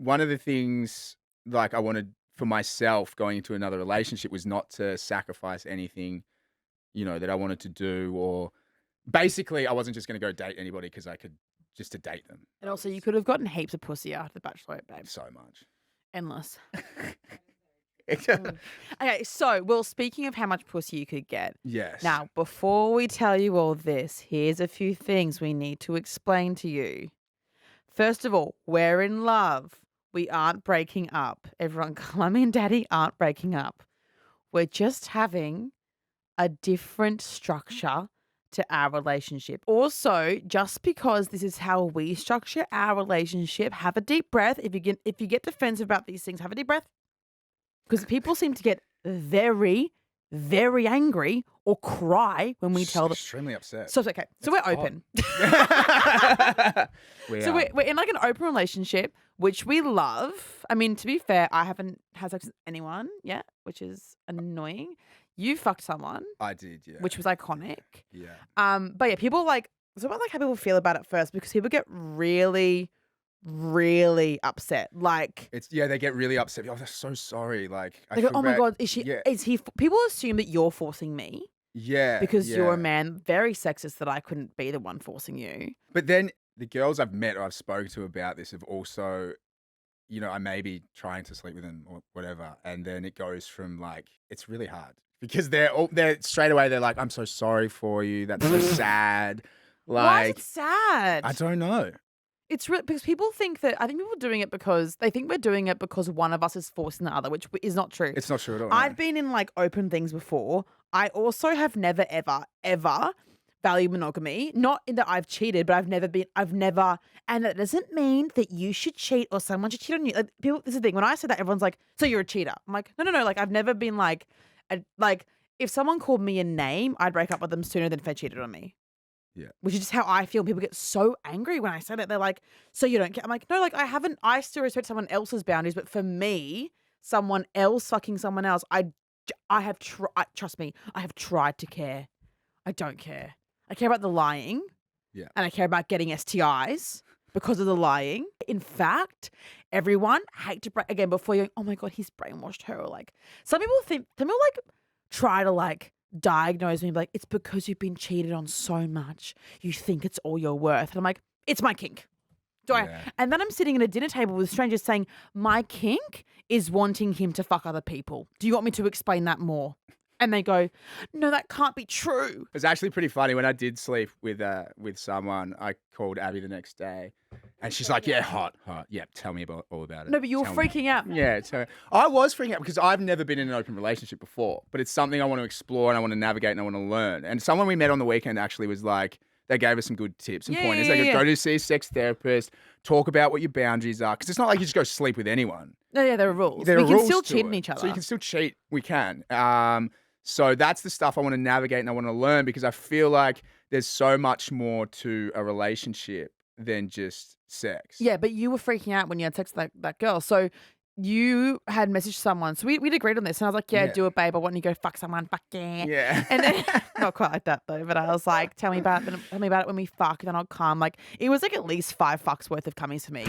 one of the things like I wanted for myself going into another relationship was not to sacrifice anything, that I wanted to do, or basically I wasn't just going to go date anybody because I could just to date them. And also, you could have gotten heaps of pussy after The Bachelorette, babe. So much. Endless. Okay, so, speaking of how much pussy you could get. Yes. Now, before we tell you all this, here's a few things we need to explain to you. First of all, we're in love. We aren't breaking up. Everyone, Mummy and Daddy aren't breaking up. We're just having a different structure to our relationship. Also, just because this is how we structure our relationship, have a deep breath. If you get defensive about these things, have a deep breath. Because people seem to get very, very angry or cry when we tell them. Extremely upset. So it's okay. So we're open. We're in like an open relationship, which we love. I mean, to be fair, I haven't had sex with anyone yet, which is annoying. You fucked someone. I did, yeah. Which was iconic. Yeah. But yeah, people it's about like how people feel about it first, because people get really, really upset. Like they get really upset. Oh, they're so sorry. Like they go, oh my God, is he? People assume that you're forcing me. Yeah. Because you're a man, very sexist that I couldn't be the one forcing you. But then the girls I've met or I've spoken to about this have also, I may be trying to sleep with them or whatever, and then it goes from like, it's really hard because they're straight away, they're like, I'm so sorry for you. That's so sad. Like, why is it sad? I don't know. It's because people think that, I think people are doing it because they think we're doing it because one of us is forcing the other, which is not true. It's not true at all. I've been in like open things before. I also have never, ever, ever valued monogamy. Not in that I've cheated, but and that doesn't mean that you should cheat or someone should cheat on you. Like, people, this is the thing. When I say that, everyone's like, so you're a cheater. I'm like, no. Like, I've never been like, if someone called me a name, I'd break up with them sooner than if they cheated on me. Yeah. Which is just how I feel. People get so angry when I say that. They're like, so you don't care? I'm like, no, like I still respect someone else's boundaries. But for me, someone else fucking someone else, trust me, I have tried to care. I don't care. I care about the lying. Yeah. And I care about getting STIs because of the lying. In fact, everyone hate to break, again, before you're, oh my God, he's brainwashed her. Or like, some people try to like, diagnose me like, it's because you've been cheated on so much you think it's all you're worth. And I'm like, it's my kink. And then I'm sitting at a dinner table with strangers saying, my kink is wanting him to fuck other people. Do you want me to explain that more? And they go, no, that can't be true. It's actually pretty funny. When I did sleep with someone, I called Abbie the next day, and she's like, yeah, hot. Yeah, tell me all about it. No, but you were freaking out. Yeah, I was freaking out because I've never been in an open relationship before, but it's something I want to explore and I want to navigate and I want to learn. And someone we met on the weekend actually was like, they gave us some good tips and pointers. They go to see a sex therapist, talk about what your boundaries are, because it's not like you just go sleep with anyone. No, there are rules. We can still cheat on each other. So you can still cheat. We can. So that's the stuff I want to navigate and I want to learn, because I feel like there's so much more to a relationship than just sex. Yeah, but you were freaking out when you had sex with that girl. So you had messaged someone. So we'd agreed on this. And I was like, yeah, do it, babe. I want you to go fuck someone. Fuck yeah. Yeah. And then, not quite like that though, but I was like, tell me about it when we fuck. And then I'll come. Like, it was like at least 5 fucks worth of comings for me.